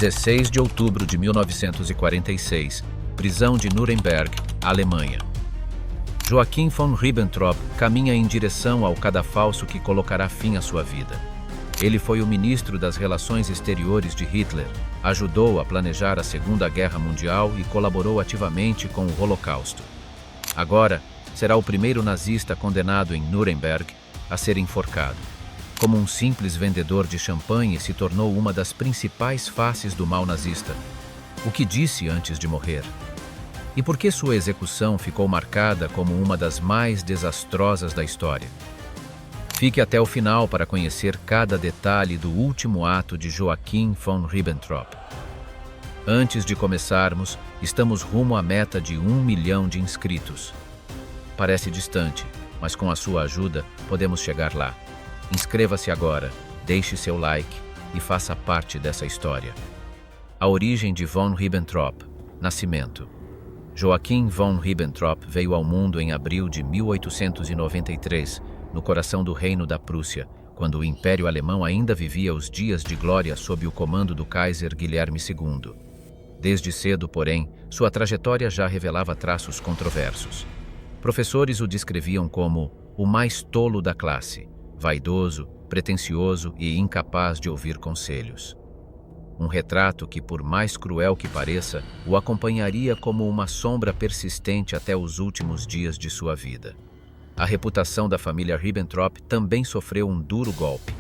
16 de outubro de 1946, prisão de Nuremberg, Alemanha. Joachim von Ribbentrop caminha em direção ao cadafalso que colocará fim à sua vida. Ele foi o ministro das Relações Exteriores de Hitler, ajudou a planejar a Segunda Guerra Mundial e colaborou ativamente com o Holocausto. Agora, será o primeiro nazista condenado em Nuremberg a ser enforcado. Como um simples vendedor de champanhe, se tornou uma das principais faces do mal nazista. O que disse antes de morrer? E por que sua execução ficou marcada como uma das mais desastrosas da história? Fique até o final para conhecer cada detalhe do último ato de Joachim von Ribbentrop. Antes de começarmos, estamos rumo à meta de 1 milhão de inscritos. Parece distante, mas com a sua ajuda podemos chegar lá. Inscreva-se agora, deixe seu like e faça parte dessa história. A origem de von Ribbentrop. Nascimento. Joachim von Ribbentrop veio ao mundo em abril de 1893, no coração do Reino da Prússia, quando o Império Alemão ainda vivia os dias de glória sob o comando do Kaiser Guilherme II. Desde cedo, porém, sua trajetória já revelava traços controversos. Professores o descreviam como o mais tolo da classe, vaidoso, pretensioso e incapaz de ouvir conselhos. Um retrato que, por mais cruel que pareça, o acompanharia como uma sombra persistente até os últimos dias de sua vida. A reputação da família Ribbentrop também sofreu um duro golpe.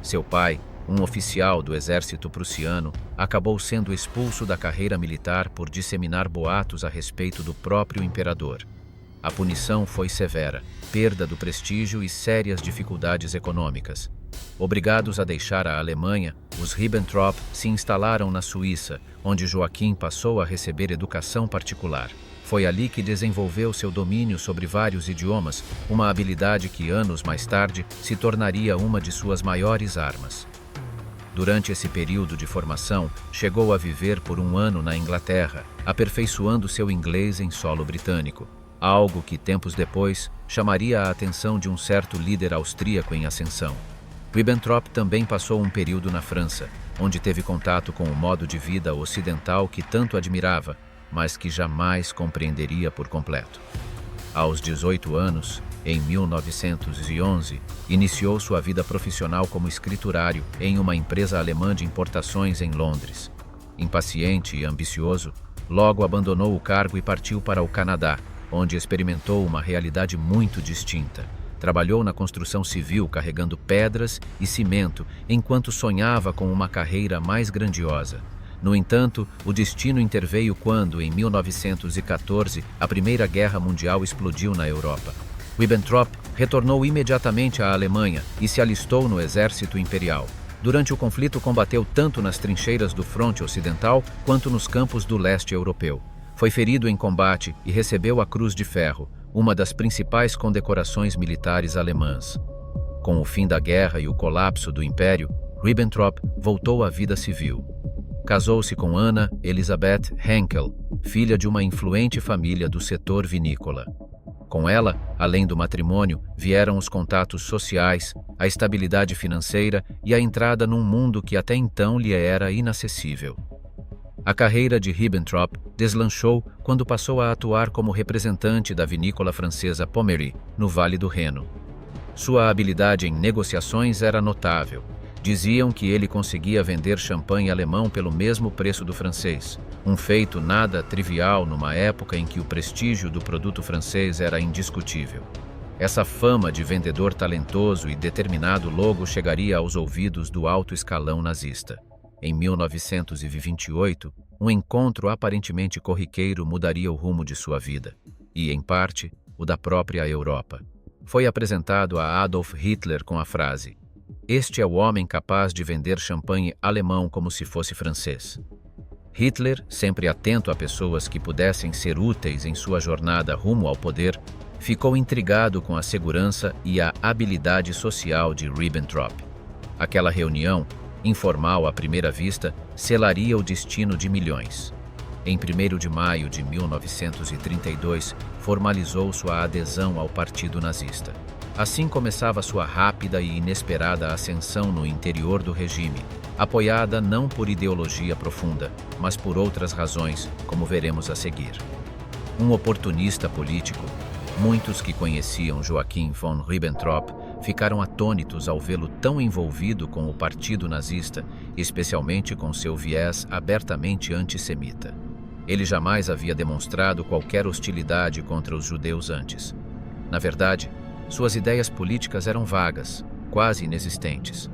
Seu pai, um oficial do exército prussiano, acabou sendo expulso da carreira militar por disseminar boatos a respeito do próprio imperador. A punição foi severa, perda do prestígio e sérias dificuldades econômicas. Obrigados a deixar a Alemanha, os Ribbentrop se instalaram na Suíça, onde Joachim passou a receber educação particular. Foi ali que desenvolveu seu domínio sobre vários idiomas, uma habilidade que anos mais tarde se tornaria uma de suas maiores armas. Durante esse período de formação, chegou a viver por 1 ano na Inglaterra, aperfeiçoando seu inglês em solo britânico, algo que tempos depois chamaria a atenção de um certo líder austríaco em ascensão. Ribbentrop também passou um período na França, onde teve contato com o modo de vida ocidental que tanto admirava, mas que jamais compreenderia por completo. Aos 18 anos, em 1911, iniciou sua vida profissional como escriturário em uma empresa alemã de importações em Londres. Impaciente e ambicioso, logo abandonou o cargo e partiu para o Canadá, onde experimentou uma realidade muito distinta. Trabalhou na construção civil carregando pedras e cimento, enquanto sonhava com uma carreira mais grandiosa. No entanto, o destino interveio quando, em 1914, a Primeira Guerra Mundial explodiu na Europa. Ribbentrop retornou imediatamente à Alemanha e se alistou no exército imperial. Durante o conflito, combateu tanto nas trincheiras do fronte ocidental quanto nos campos do leste europeu. Foi ferido em combate e recebeu a Cruz de Ferro, uma das principais condecorações militares alemãs. Com o fim da guerra e o colapso do Império, Ribbentrop voltou à vida civil. Casou-se com Anna Elisabeth Henkel, filha de uma influente família do setor vinícola. Com ela, além do matrimônio, vieram os contatos sociais, a estabilidade financeira e a entrada num mundo que até então lhe era inacessível. A carreira de Ribbentrop deslanchou quando passou a atuar como representante da vinícola francesa Pommery, no Vale do Reno. Sua habilidade em negociações era notável. Diziam que ele conseguia vender champanhe alemão pelo mesmo preço do francês, um feito nada trivial numa época em que o prestígio do produto francês era indiscutível. Essa fama de vendedor talentoso e determinado logo chegaria aos ouvidos do alto escalão nazista. Em 1928, um encontro aparentemente corriqueiro mudaria o rumo de sua vida, e, em parte, o da própria Europa. Foi apresentado a Adolf Hitler com a frase: "Este é o homem capaz de vender champanhe alemão como se fosse francês." Hitler, sempre atento a pessoas que pudessem ser úteis em sua jornada rumo ao poder, ficou intrigado com a segurança e a habilidade social de Ribbentrop. Aquela reunião, informal à primeira vista, selaria o destino de milhões. Em 1º de maio de 1932, formalizou sua adesão ao Partido Nazista. Assim começava sua rápida e inesperada ascensão no interior do regime, apoiada não por ideologia profunda, mas por outras razões, como veremos a seguir. Um oportunista político, muitos que conheciam Joachim von Ribbentrop ficaram atônitos ao vê-lo tão envolvido com o partido nazista, especialmente com seu viés abertamente antissemita. Ele jamais havia demonstrado qualquer hostilidade contra os judeus antes. Na verdade, suas ideias políticas eram vagas, quase inexistentes.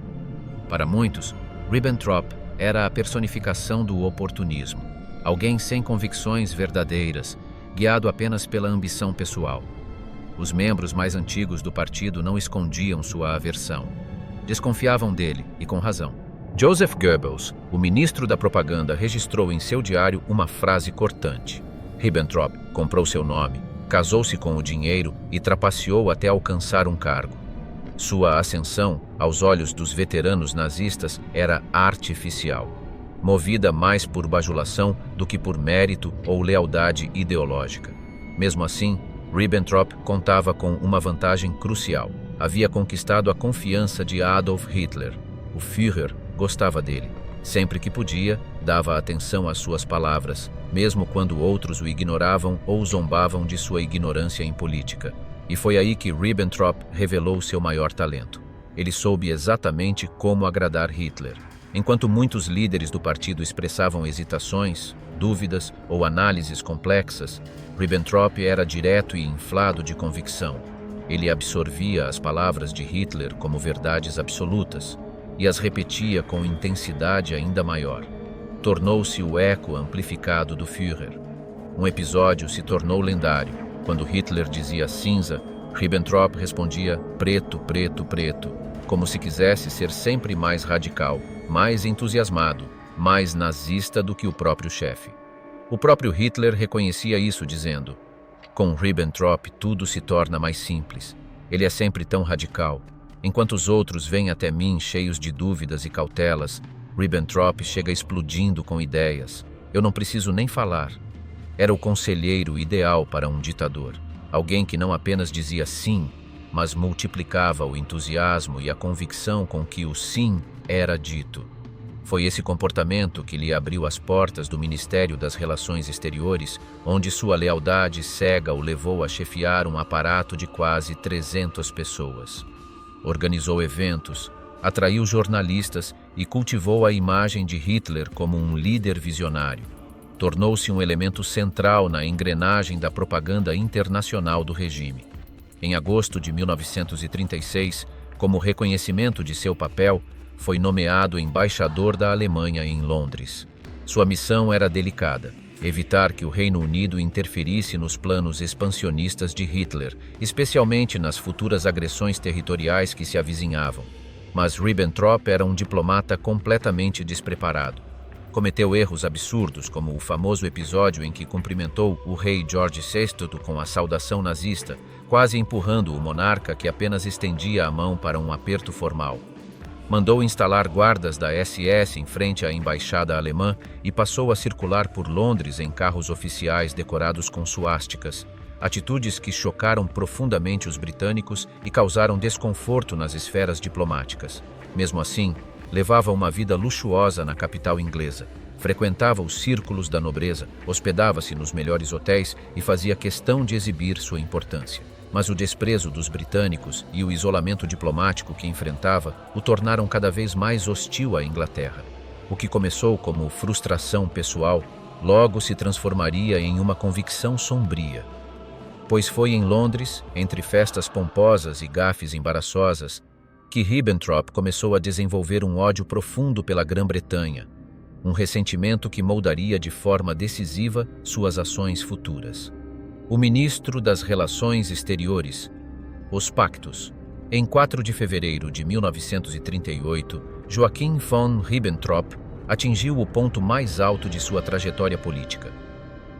Para muitos, Ribbentrop era a personificação do oportunismo, alguém sem convicções verdadeiras, guiado apenas pela ambição pessoal. Os membros mais antigos do partido não escondiam sua aversão. Desconfiavam dele, e com razão. Joseph Goebbels, o ministro da propaganda, registrou em seu diário uma frase cortante. Ribbentrop comprou seu nome, casou-se com o dinheiro e trapaceou até alcançar um cargo. Sua ascensão, aos olhos dos veteranos nazistas, era artificial, movida mais por bajulação do que por mérito ou lealdade ideológica. Mesmo assim, Ribbentrop contava com uma vantagem crucial. Havia conquistado a confiança de Adolf Hitler. O Führer gostava dele. Sempre que podia, dava atenção às suas palavras, mesmo quando outros o ignoravam ou zombavam de sua ignorância em política. E foi aí que Ribbentrop revelou seu maior talento. Ele soube exatamente como agradar Hitler. Enquanto muitos líderes do partido expressavam hesitações, dúvidas ou análises complexas, Ribbentrop era direto e inflado de convicção. Ele absorvia as palavras de Hitler como verdades absolutas e as repetia com intensidade ainda maior. Tornou-se o eco amplificado do Führer. Um episódio se tornou lendário. Quando Hitler dizia cinza, Ribbentrop respondia preto, preto, preto, como se quisesse ser sempre mais radical, mais entusiasmado, mais nazista do que o próprio chefe. O próprio Hitler reconhecia isso, dizendo: com Ribbentrop tudo se torna mais simples. Ele é sempre tão radical. Enquanto os outros vêm até mim cheios de dúvidas e cautelas, Ribbentrop chega explodindo com ideias. Eu não preciso nem falar. Era o conselheiro ideal para um ditador. Alguém que não apenas dizia sim, mas multiplicava o entusiasmo e a convicção com que o sim era dito. Foi esse comportamento que lhe abriu as portas do Ministério das Relações Exteriores, onde sua lealdade cega o levou a chefiar um aparato de quase 300 pessoas. Organizou eventos, atraiu jornalistas e cultivou a imagem de Hitler como um líder visionário. Tornou-se um elemento central na engrenagem da propaganda internacional do regime. Em agosto de 1936, como reconhecimento de seu papel, foi nomeado embaixador da Alemanha em Londres. Sua missão era delicada: evitar que o Reino Unido interferisse nos planos expansionistas de Hitler, especialmente nas futuras agressões territoriais que se avizinhavam. Mas Ribbentrop era um diplomata completamente despreparado. Cometeu erros absurdos, como o famoso episódio em que cumprimentou o rei George VI com a saudação nazista, quase empurrando o monarca que apenas estendia a mão para um aperto formal. Mandou instalar guardas da SS em frente à embaixada alemã e passou a circular por Londres em carros oficiais decorados com suásticas, atitudes que chocaram profundamente os britânicos e causaram desconforto nas esferas diplomáticas. Mesmo assim, levava uma vida luxuosa na capital inglesa, frequentava os círculos da nobreza, hospedava-se nos melhores hotéis e fazia questão de exibir sua importância. Mas o desprezo dos britânicos e o isolamento diplomático que enfrentava o tornaram cada vez mais hostil à Inglaterra. O que começou como frustração pessoal, logo se transformaria em uma convicção sombria. Pois foi em Londres, entre festas pomposas e gafes embaraçosas, que Ribbentrop começou a desenvolver um ódio profundo pela Grã-Bretanha, um ressentimento que moldaria de forma decisiva suas ações futuras. O ministro das Relações Exteriores, os Pactos. Em 4 de fevereiro de 1938, Joachim von Ribbentrop atingiu o ponto mais alto de sua trajetória política.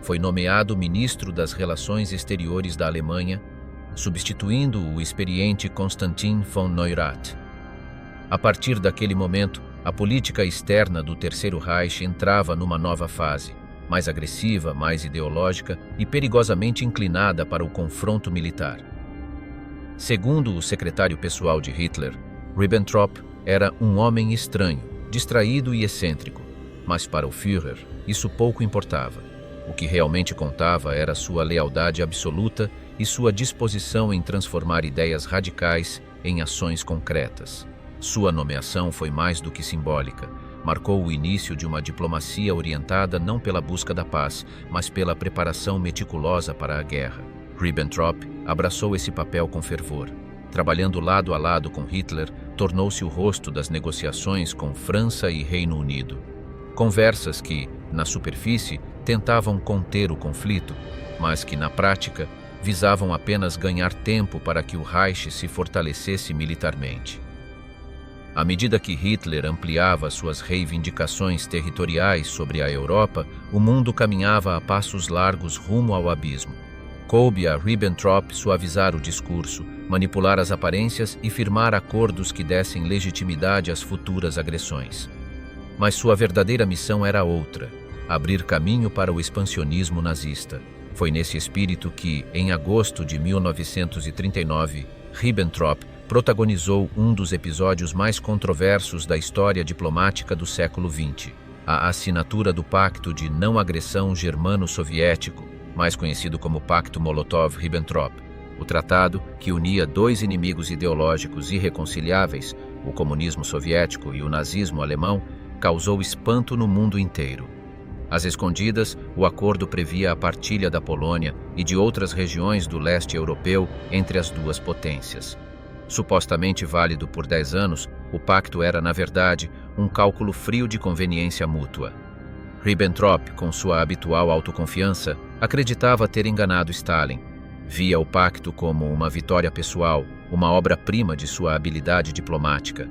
Foi nomeado ministro das Relações Exteriores da Alemanha, substituindo o experiente Konstantin von Neurath. A partir daquele momento, a política externa do Terceiro Reich entrava numa nova fase, mais agressiva, mais ideológica e perigosamente inclinada para o confronto militar. Segundo o secretário pessoal de Hitler, Ribbentrop era um homem estranho, distraído e excêntrico, mas para o Führer isso pouco importava. O que realmente contava era sua lealdade absoluta e sua disposição em transformar ideias radicais em ações concretas. Sua nomeação foi mais do que simbólica. Marcou o início de uma diplomacia orientada não pela busca da paz, mas pela preparação meticulosa para a guerra. Ribbentrop abraçou esse papel com fervor. Trabalhando lado a lado com Hitler, tornou-se o rosto das negociações com França e Reino Unido. Conversas que, na superfície, tentavam conter o conflito, mas que, na prática, visavam apenas ganhar tempo para que o Reich se fortalecesse militarmente. À medida que Hitler ampliava suas reivindicações territoriais sobre a Europa, o mundo caminhava a passos largos rumo ao abismo. Coube a Ribbentrop suavizar o discurso, manipular as aparências e firmar acordos que dessem legitimidade às futuras agressões. Mas sua verdadeira missão era outra: abrir caminho para o expansionismo nazista. Foi nesse espírito que, em agosto de 1939, Ribbentrop protagonizou um dos episódios mais controversos da história diplomática do século XX, a assinatura do Pacto de Não Agressão Germano-Soviético, mais conhecido como Pacto Molotov-Ribbentrop. O tratado, que unia dois inimigos ideológicos irreconciliáveis, o comunismo soviético e o nazismo alemão, causou espanto no mundo inteiro. Às escondidas, o acordo previa a partilha da Polônia e de outras regiões do leste europeu entre as duas potências. Supostamente válido por 10 anos, o pacto era, na verdade, um cálculo frio de conveniência mútua. Ribbentrop, com sua habitual autoconfiança, acreditava ter enganado Stalin. Via o pacto como uma vitória pessoal, uma obra-prima de sua habilidade diplomática.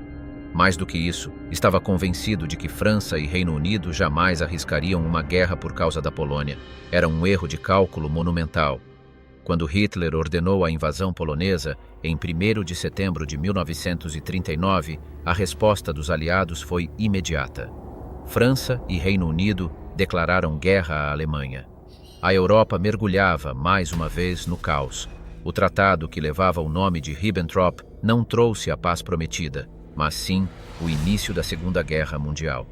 Mais do que isso, estava convencido de que França e Reino Unido jamais arriscariam uma guerra por causa da Polônia. Era um erro de cálculo monumental. Quando Hitler ordenou a invasão polonesa, em 1º de setembro de 1939, a resposta dos aliados foi imediata. França e Reino Unido declararam guerra à Alemanha. A Europa mergulhava, mais uma vez, no caos. O tratado que levava o nome de Ribbentrop não trouxe a paz prometida, mas sim o início da Segunda Guerra Mundial.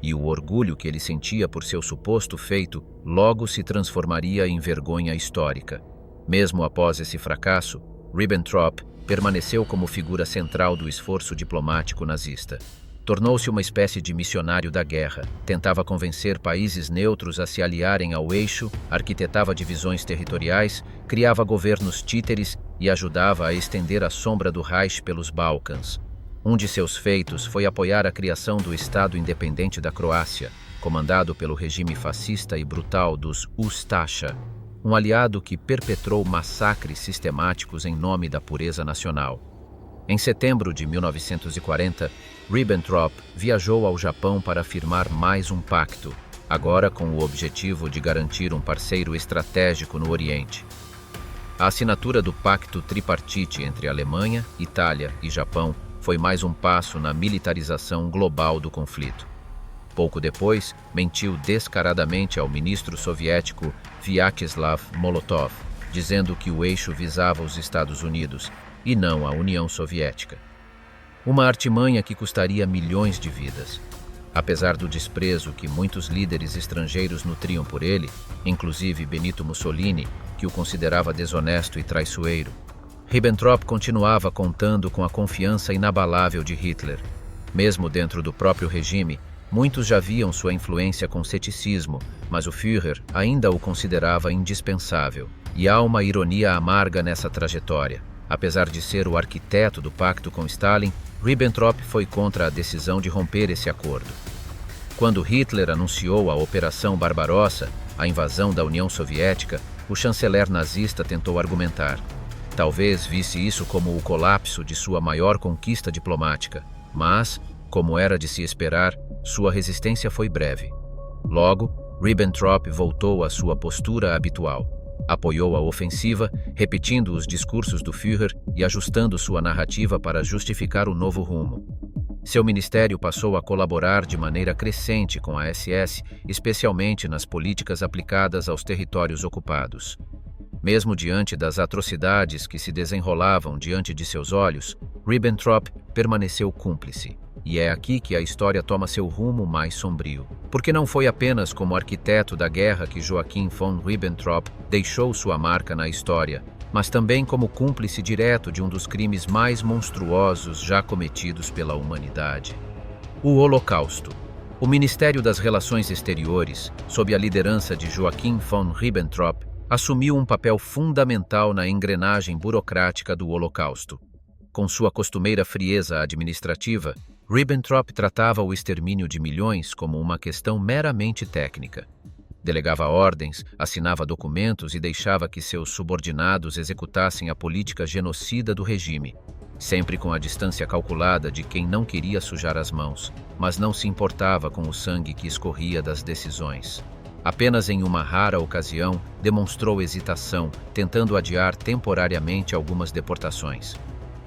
E o orgulho que ele sentia por seu suposto feito logo se transformaria em vergonha histórica. Mesmo após esse fracasso, Ribbentrop permaneceu como figura central do esforço diplomático nazista. Tornou-se uma espécie de missionário da guerra, tentava convencer países neutros a se aliarem ao eixo, arquitetava divisões territoriais, criava governos títeres e ajudava a estender a sombra do Reich pelos Balcãs. Um de seus feitos foi apoiar a criação do Estado Independente da Croácia, comandado pelo regime fascista e brutal dos Ustaša, um aliado que perpetrou massacres sistemáticos em nome da pureza nacional. Em setembro de 1940, Ribbentrop viajou ao Japão para firmar mais um pacto, agora com o objetivo de garantir um parceiro estratégico no Oriente. A assinatura do Pacto Tripartite entre Alemanha, Itália e Japão foi mais um passo na militarização global do conflito. Pouco depois, mentiu descaradamente ao ministro soviético Vyacheslav Molotov, dizendo que o eixo visava os Estados Unidos e não a União Soviética. Uma artimanha que custaria milhões de vidas. Apesar do desprezo que muitos líderes estrangeiros nutriam por ele, inclusive Benito Mussolini, que o considerava desonesto e traiçoeiro, Ribbentrop continuava contando com a confiança inabalável de Hitler. Mesmo dentro do próprio regime, muitos já viam sua influência com ceticismo, mas o Führer ainda o considerava indispensável. E há uma ironia amarga nessa trajetória. Apesar de ser o arquiteto do pacto com Stalin, Ribbentrop foi contra a decisão de romper esse acordo. Quando Hitler anunciou a Operação Barbarossa, a invasão da União Soviética, o chanceler nazista tentou argumentar. Talvez visse isso como o colapso de sua maior conquista diplomática, mas, como era de se esperar, sua resistência foi breve. Logo, Ribbentrop voltou à sua postura habitual. Apoiou a ofensiva, repetindo os discursos do Führer e ajustando sua narrativa para justificar o novo rumo. Seu ministério passou a colaborar de maneira crescente com a SS, especialmente nas políticas aplicadas aos territórios ocupados. Mesmo diante das atrocidades que se desenrolavam diante de seus olhos, Ribbentrop permaneceu cúmplice. E é aqui que a história toma seu rumo mais sombrio. Porque não foi apenas como arquiteto da guerra que Joachim von Ribbentrop deixou sua marca na história, mas também como cúmplice direto de um dos crimes mais monstruosos já cometidos pela humanidade: o Holocausto. O Ministério das Relações Exteriores, sob a liderança de Joachim von Ribbentrop, assumiu um papel fundamental na engrenagem burocrática do Holocausto. Com sua costumeira frieza administrativa, Ribbentrop tratava o extermínio de milhões como uma questão meramente técnica. Delegava ordens, assinava documentos e deixava que seus subordinados executassem a política genocida do regime, sempre com a distância calculada de quem não queria sujar as mãos, mas não se importava com o sangue que escorria das decisões. Apenas em uma rara ocasião demonstrou hesitação, tentando adiar temporariamente algumas deportações.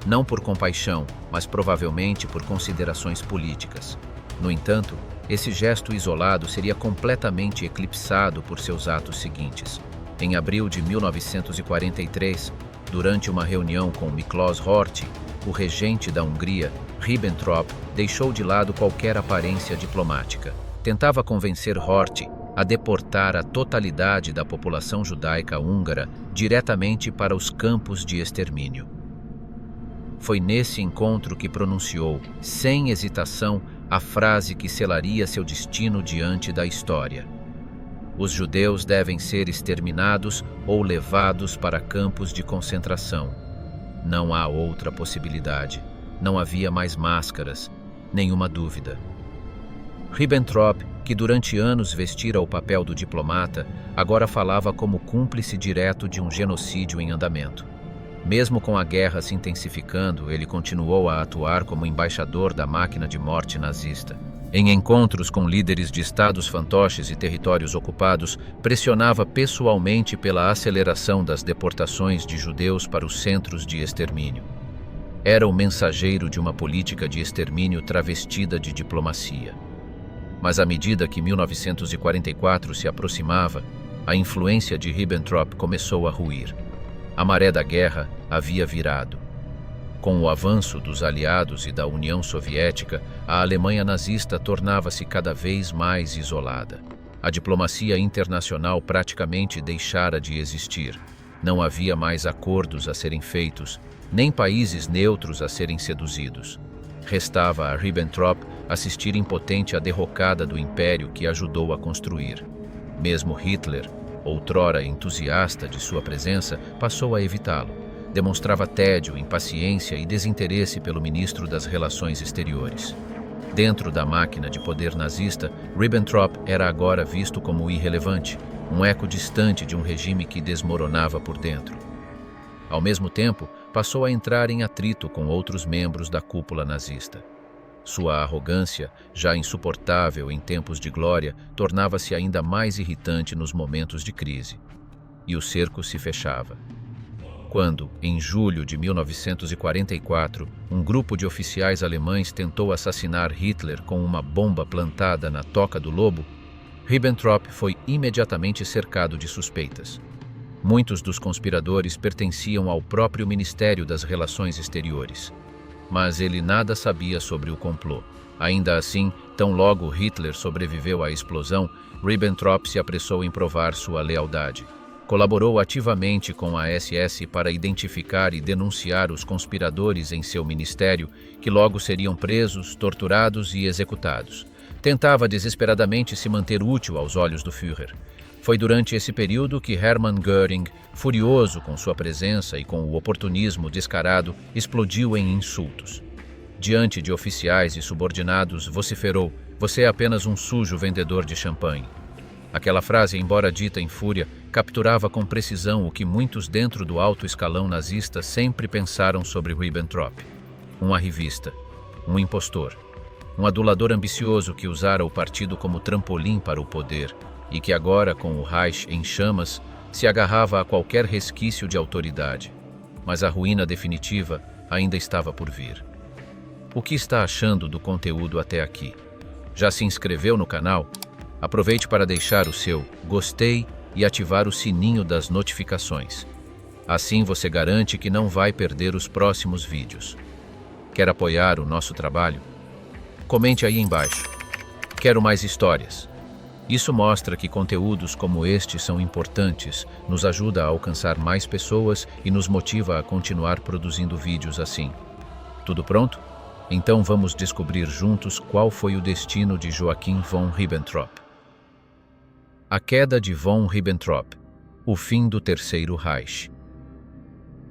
Não por compaixão, mas provavelmente por considerações políticas. No entanto, esse gesto isolado seria completamente eclipsado por seus atos seguintes. Em abril de 1943, durante uma reunião com Miklos Horthy, o regente da Hungria, Ribbentrop deixou de lado qualquer aparência diplomática. Tentava convencer Horthy a deportar a totalidade da população judaica húngara diretamente para os campos de extermínio. Foi nesse encontro que pronunciou, sem hesitação, a frase que selaria seu destino diante da história: os judeus devem ser exterminados ou levados para campos de concentração. Não há outra possibilidade. Não havia mais máscaras, nenhuma dúvida. Ribbentrop, que durante anos vestira o papel do diplomata, agora falava como cúmplice direto de um genocídio em andamento. Mesmo com a guerra se intensificando, ele continuou a atuar como embaixador da máquina de morte nazista. Em encontros com líderes de estados fantoches e territórios ocupados, pressionava pessoalmente pela aceleração das deportações de judeus para os centros de extermínio. Era o mensageiro de uma política de extermínio travestida de diplomacia. Mas à medida que 1944 se aproximava, a influência de Ribbentrop começou a ruir. A maré da guerra havia virado. Com o avanço dos aliados e da União Soviética, a Alemanha nazista tornava-se cada vez mais isolada. A diplomacia internacional praticamente deixara de existir. Não havia mais acordos a serem feitos, nem países neutros a serem seduzidos. Restava a Ribbentrop assistir impotente à derrocada do império que ajudou a construir. Mesmo Hitler, outrora entusiasta de sua presença, passou a evitá-lo. Demonstrava tédio, impaciência e desinteresse pelo ministro das Relações Exteriores. Dentro da máquina de poder nazista, Ribbentrop era agora visto como irrelevante, um eco distante de um regime que desmoronava por dentro. Ao mesmo tempo, passou a entrar em atrito com outros membros da cúpula nazista. Sua arrogância, já insuportável em tempos de glória, tornava-se ainda mais irritante nos momentos de crise. E o cerco se fechava. Quando, em julho de 1944, um grupo de oficiais alemães tentou assassinar Hitler com uma bomba plantada na Toca do Lobo, Ribbentrop foi imediatamente cercado de suspeitas. Muitos dos conspiradores pertenciam ao próprio Ministério das Relações Exteriores. Mas ele nada sabia sobre o complô. Ainda assim, tão logo Hitler sobreviveu à explosão, Ribbentrop se apressou em provar sua lealdade. Colaborou ativamente com a SS para identificar e denunciar os conspiradores em seu ministério, que logo seriam presos, torturados e executados. Tentava desesperadamente se manter útil aos olhos do Führer. Foi durante esse período que Hermann Göring, furioso com sua presença e com o oportunismo descarado, explodiu em insultos. Diante de oficiais e subordinados, vociferou: "Você é apenas um sujo vendedor de champanhe." Aquela frase, embora dita em fúria, capturava com precisão o que muitos dentro do alto escalão nazista sempre pensaram sobre Ribbentrop. Um arrivista, um impostor, um adulador ambicioso que usara o partido como trampolim para o poder e que agora, com o Reich em chamas, se agarrava a qualquer resquício de autoridade. Mas a ruína definitiva ainda estava por vir. O que está achando do conteúdo até aqui? Já se inscreveu no canal? Aproveite para deixar o seu gostei e ativar o sininho das notificações. Assim você garante que não vai perder os próximos vídeos. Quer apoiar o nosso trabalho? Comente aí embaixo. Quero mais histórias. Isso mostra que conteúdos como este são importantes, nos ajuda a alcançar mais pessoas e nos motiva a continuar produzindo vídeos assim. Tudo pronto? Então vamos descobrir juntos qual foi o destino de Joachim von Ribbentrop. A queda de von Ribbentrop, o fim do Terceiro Reich.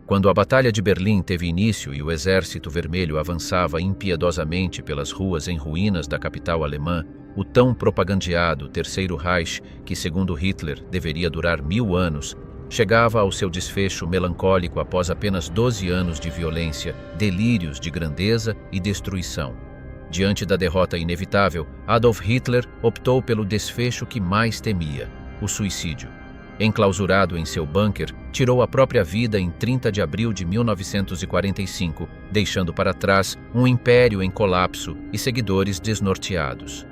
Quando a Batalha de Berlim teve início e o Exército Vermelho avançava impiedosamente pelas ruas em ruínas da capital alemã, o tão propagandeado Terceiro Reich, que segundo Hitler deveria durar 1000 anos, chegava ao seu desfecho melancólico após apenas 12 anos de violência, delírios de grandeza e destruição. Diante da derrota inevitável, Adolf Hitler optou pelo desfecho que mais temia, o suicídio. Enclausurado em seu bunker, tirou a própria vida em 30 de abril de 1945, deixando para trás um império em colapso e seguidores desnorteados.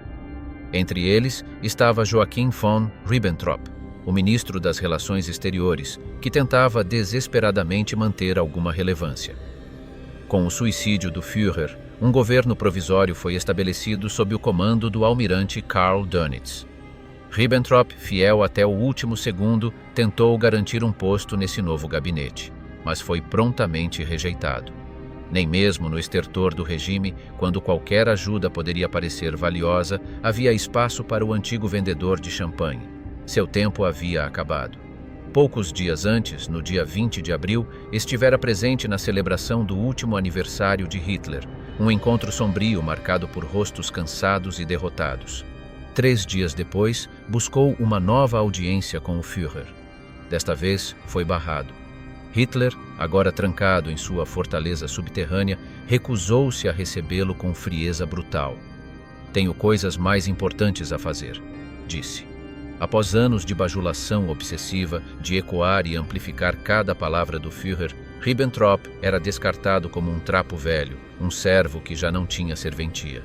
Entre eles estava Joachim von Ribbentrop, o ministro das Relações Exteriores, que tentava desesperadamente manter alguma relevância. Com o suicídio do Führer, um governo provisório foi estabelecido sob o comando do almirante Karl Dönitz. Ribbentrop, fiel até o último segundo, tentou garantir um posto nesse novo gabinete, mas foi prontamente rejeitado. Nem mesmo no estertor do regime, quando qualquer ajuda poderia parecer valiosa, havia espaço para o antigo vendedor de champanhe. Seu tempo havia acabado. Poucos dias antes, no dia 20 de abril, estivera presente na celebração do último aniversário de Hitler, um encontro sombrio marcado por rostos cansados e derrotados. 3 dias depois, buscou uma nova audiência com o Führer. Desta vez, foi barrado. Hitler, agora trancado em sua fortaleza subterrânea, recusou-se a recebê-lo com frieza brutal. "Tenho coisas mais importantes a fazer", disse. Após anos de bajulação obsessiva, de ecoar e amplificar cada palavra do Führer, Ribbentrop era descartado como um trapo velho, um servo que já não tinha serventia.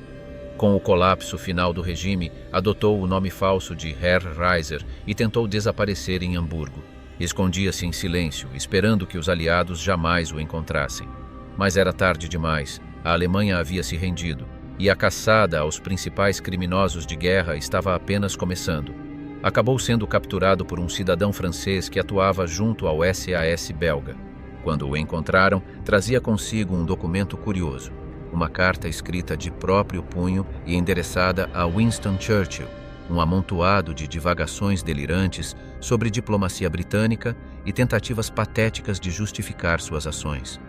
Com o colapso final do regime, adotou o nome falso de Herr Reiser e tentou desaparecer em Hamburgo. Escondia-se em silêncio, esperando que os aliados jamais o encontrassem. Mas era tarde demais. A Alemanha havia se rendido, e a caçada aos principais criminosos de guerra estava apenas começando. Acabou sendo capturado por um cidadão francês que atuava junto ao SAS belga. Quando o encontraram, trazia consigo um documento curioso. Uma carta escrita de próprio punho e endereçada a Winston Churchill, um amontoado de divagações delirantes sobre diplomacia britânica e tentativas patéticas de justificar suas ações.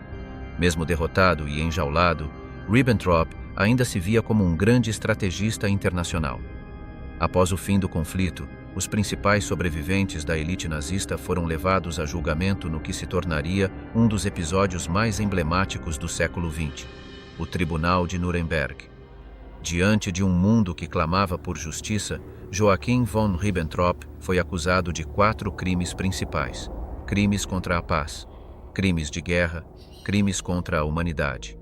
Mesmo derrotado e enjaulado, Ribbentrop ainda se via como um grande estrategista internacional. Após o fim do conflito, os principais sobreviventes da elite nazista foram levados a julgamento no que se tornaria um dos episódios mais emblemáticos do século XX. O Tribunal de Nuremberg. Diante de um mundo que clamava por justiça, Joachim von Ribbentrop foi acusado de 4 crimes principais: crimes contra a paz, crimes de guerra, crimes contra a humanidade,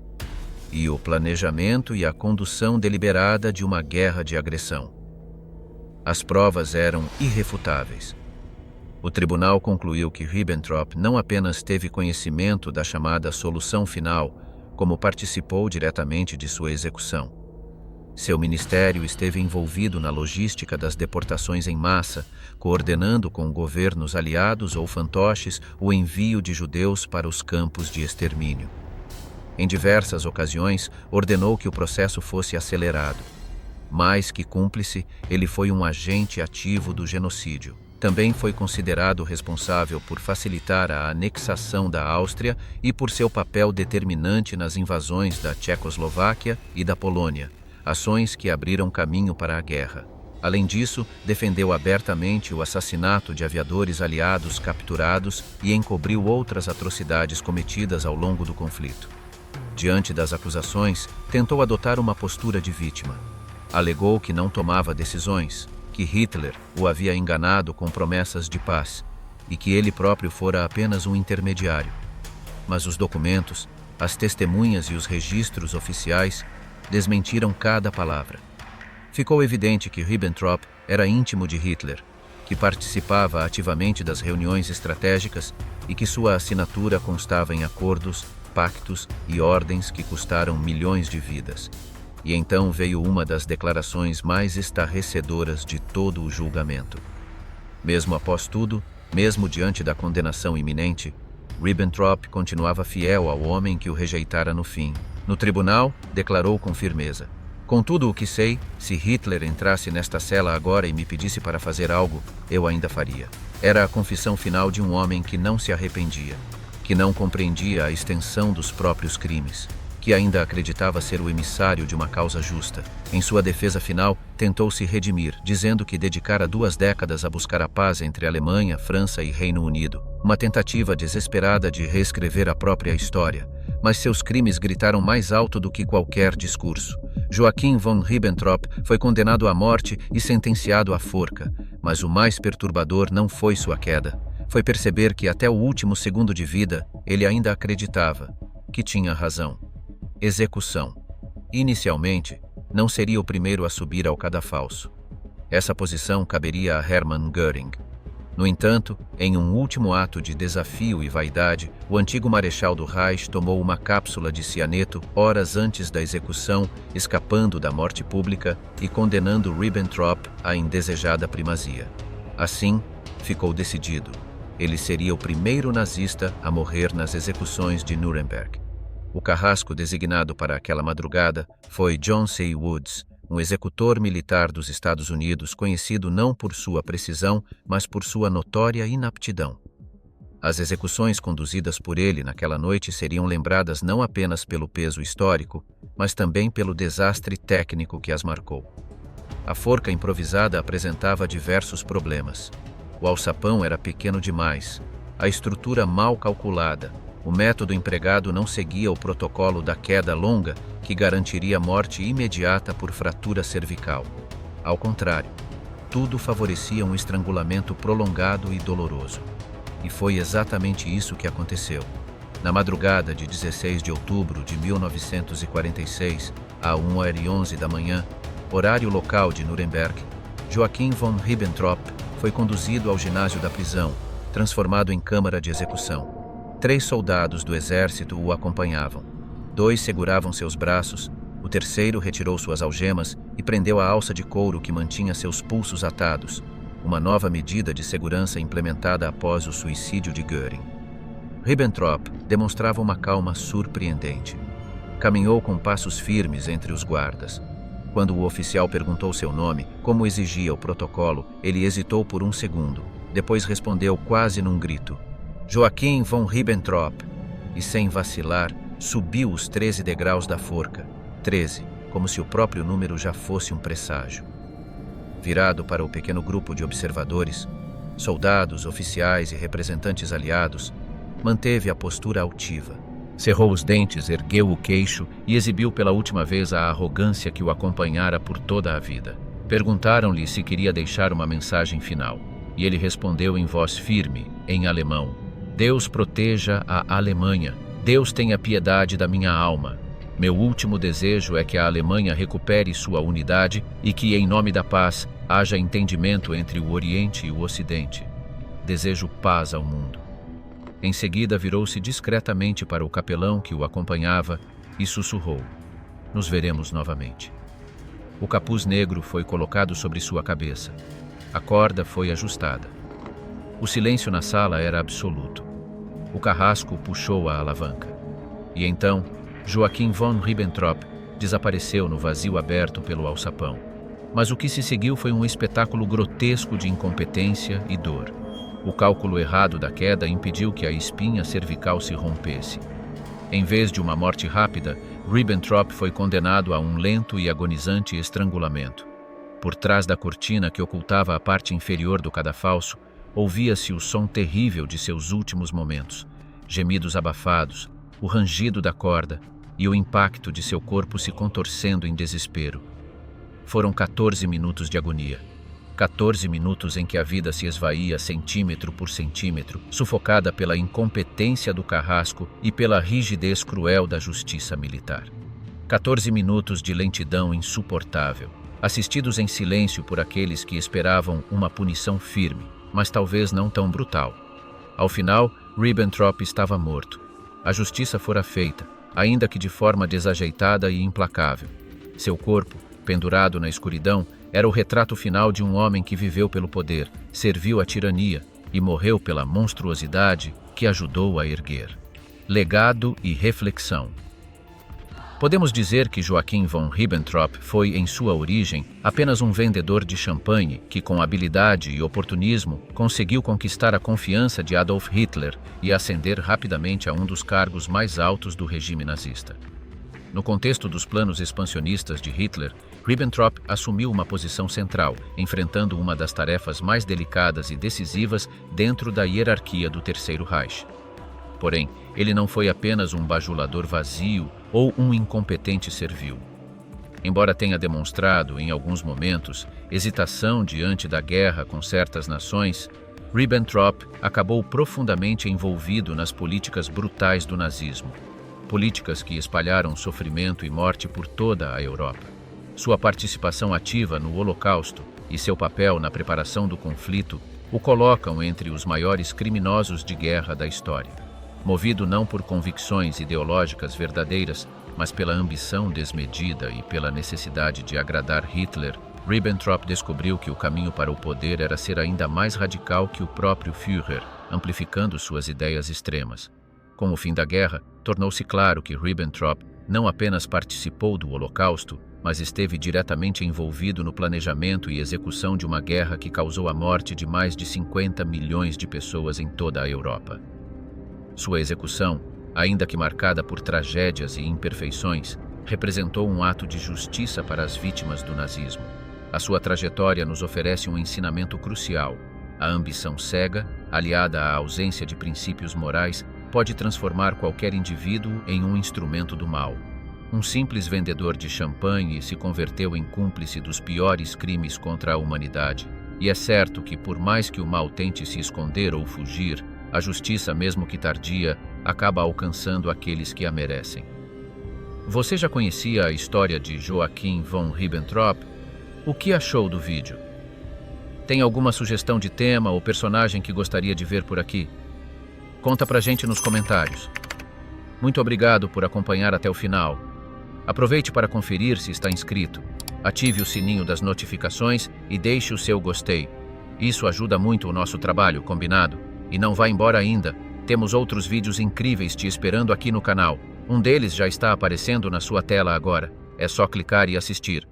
e o planejamento e a condução deliberada de uma guerra de agressão. As provas eram irrefutáveis. O tribunal concluiu que Ribbentrop não apenas teve conhecimento da chamada solução final, como participou diretamente de sua execução. Seu ministério esteve envolvido na logística das deportações em massa, coordenando com governos aliados ou fantoches o envio de judeus para os campos de extermínio. Em diversas ocasiões, ordenou que o processo fosse acelerado. Mais que cúmplice, ele foi um agente ativo do genocídio. Também foi considerado responsável por facilitar a anexação da Áustria e por seu papel determinante nas invasões da Tchecoslováquia e da Polônia, ações que abriram caminho para a guerra. Além disso, defendeu abertamente o assassinato de aviadores aliados capturados e encobriu outras atrocidades cometidas ao longo do conflito. Diante das acusações, tentou adotar uma postura de vítima. Alegou que não tomava decisões, que Hitler o havia enganado com promessas de paz e que ele próprio fora apenas um intermediário. Mas os documentos, as testemunhas e os registros oficiais desmentiram cada palavra. Ficou evidente que Ribbentrop era íntimo de Hitler, que participava ativamente das reuniões estratégicas e que sua assinatura constava em acordos, pactos e ordens que custaram milhões de vidas. E então veio uma das declarações mais estarrecedoras de todo o julgamento. Mesmo após tudo, mesmo diante da condenação iminente, Ribbentrop continuava fiel ao homem que o rejeitara no fim. No tribunal, declarou com firmeza: "Com tudo o que sei, se Hitler entrasse nesta cela agora e me pedisse para fazer algo, eu ainda faria." Era a confissão final de um homem que não se arrependia, que não compreendia a extensão dos próprios crimes, que ainda acreditava ser o emissário de uma causa justa. Em sua defesa final, tentou se redimir, dizendo que dedicara 2 décadas a buscar a paz entre Alemanha, França e Reino Unido, uma tentativa desesperada de reescrever a própria história. Mas seus crimes gritaram mais alto do que qualquer discurso. Joachim von Ribbentrop foi condenado à morte e sentenciado à forca, mas o mais perturbador não foi sua queda. Foi perceber que até o último segundo de vida, ele ainda acreditava que tinha razão. Execução. Inicialmente, não seria o primeiro a subir ao cadafalso. Essa posição caberia a Hermann Göring. No entanto, em um último ato de desafio e vaidade, o antigo marechal do Reich tomou uma cápsula de cianeto horas antes da execução, escapando da morte pública e condenando Ribbentrop à indesejada primazia. Assim, ficou decidido: ele seria o primeiro nazista a morrer nas execuções de Nuremberg. O carrasco designado para aquela madrugada foi John C. Woods, um executor militar dos Estados Unidos conhecido não por sua precisão, mas por sua notória inaptidão. As execuções conduzidas por ele naquela noite seriam lembradas não apenas pelo peso histórico, mas também pelo desastre técnico que as marcou. A forca improvisada apresentava diversos problemas. O alçapão era pequeno demais, a estrutura mal calculada, o método empregado não seguia o protocolo da queda longa que garantiria morte imediata por fratura cervical. Ao contrário, tudo favorecia um estrangulamento prolongado e doloroso. E foi exatamente isso que aconteceu. Na madrugada de 16 de outubro de 1946, à 1h11 da manhã, horário local de Nuremberg, Joachim von Ribbentrop foi conduzido ao ginásio da prisão, transformado em câmara de execução. 3 soldados do exército o acompanhavam. 2 seguravam seus braços, o terceiro retirou suas algemas e prendeu a alça de couro que mantinha seus pulsos atados, uma nova medida de segurança implementada após o suicídio de Göring. Ribbentrop demonstrava uma calma surpreendente. Caminhou com passos firmes entre os guardas. Quando o oficial perguntou seu nome, como exigia o protocolo, ele hesitou por um segundo. Depois respondeu quase num grito: "Joachim von Ribbentrop", e sem vacilar, subiu os 13 degraus da forca. 13, como se o próprio número já fosse um presságio. Virado para o pequeno grupo de observadores, soldados, oficiais e representantes aliados, manteve a postura altiva. Cerrou os dentes, ergueu o queixo e exibiu pela última vez a arrogância que o acompanhara por toda a vida. Perguntaram-lhe se queria deixar uma mensagem final, e ele respondeu em voz firme, em alemão: "Deus proteja a Alemanha. Deus tenha piedade da minha alma. Meu último desejo é que a Alemanha recupere sua unidade e que, em nome da paz, haja entendimento entre o Oriente e o Ocidente. Desejo paz ao mundo." Em seguida, virou-se discretamente para o capelão que o acompanhava e sussurrou: "Nos veremos novamente." O capuz negro foi colocado sobre sua cabeça. A corda foi ajustada. O silêncio na sala era absoluto. O carrasco puxou a alavanca. E então, Joachim von Ribbentrop desapareceu no vazio aberto pelo alçapão. Mas o que se seguiu foi um espetáculo grotesco de incompetência e dor. O cálculo errado da queda impediu que a espinha cervical se rompesse. Em vez de uma morte rápida, Ribbentrop foi condenado a um lento e agonizante estrangulamento. Por trás da cortina que ocultava a parte inferior do cadafalso, ouvia-se o som terrível de seus últimos momentos, gemidos abafados, o rangido da corda e o impacto de seu corpo se contorcendo em desespero. Foram 14 minutos de agonia. 14 minutos em que a vida se esvaía centímetro por centímetro, sufocada pela incompetência do carrasco e pela rigidez cruel da justiça militar. 14 minutos de lentidão insuportável. assistidos em silêncio por aqueles que esperavam uma punição firme, mas talvez não tão brutal. Ao final, Ribbentrop estava morto. A justiça fora feita, ainda que de forma desajeitada e implacável. Seu corpo, pendurado na escuridão, era o retrato final de um homem que viveu pelo poder, serviu à tirania e morreu pela monstruosidade que ajudou a erguer. Legado e reflexão. Podemos dizer que Joachim von Ribbentrop foi, em sua origem, apenas um vendedor de champanhe que, com habilidade e oportunismo, conseguiu conquistar a confiança de Adolf Hitler e ascender rapidamente a um dos cargos mais altos do regime nazista. No contexto dos planos expansionistas de Hitler, Ribbentrop assumiu uma posição central, enfrentando uma das tarefas mais delicadas e decisivas dentro da hierarquia do Terceiro Reich. Porém, ele não foi apenas um bajulador vazio ou um incompetente servil. Embora tenha demonstrado, em alguns momentos, hesitação diante da guerra com certas nações, Ribbentrop acabou profundamente envolvido nas políticas brutais do nazismo, políticas que espalharam sofrimento e morte por toda a Europa. Sua participação ativa no Holocausto e seu papel na preparação do conflito o colocam entre os maiores criminosos de guerra da história. Movido não por convicções ideológicas verdadeiras, mas pela ambição desmedida e pela necessidade de agradar Hitler, Ribbentrop descobriu que o caminho para o poder era ser ainda mais radical que o próprio Führer, amplificando suas ideias extremas. Com o fim da guerra, tornou-se claro que Ribbentrop não apenas participou do Holocausto, mas esteve diretamente envolvido no planejamento e execução de uma guerra que causou a morte de mais de 50 milhões de pessoas em toda a Europa. Sua execução, ainda que marcada por tragédias e imperfeições, representou um ato de justiça para as vítimas do nazismo. A sua trajetória nos oferece um ensinamento crucial. A ambição cega, aliada à ausência de princípios morais, pode transformar qualquer indivíduo em um instrumento do mal. Um simples vendedor de champanhe se converteu em cúmplice dos piores crimes contra a humanidade. E é certo que, por mais que o mal tente se esconder ou fugir, a justiça, mesmo que tardia, acaba alcançando aqueles que a merecem. Você já conhecia a história de Joachim von Ribbentrop? O que achou do vídeo? Tem alguma sugestão de tema ou personagem que gostaria de ver por aqui? Conta pra gente nos comentários. Muito obrigado por acompanhar até o final. Aproveite para conferir se está inscrito. Ative o sininho das notificações e deixe o seu gostei. Isso ajuda muito o nosso trabalho, combinado? E não vá embora ainda. Temos outros vídeos incríveis te esperando aqui no canal. Um deles já está aparecendo na sua tela agora. É só clicar e assistir.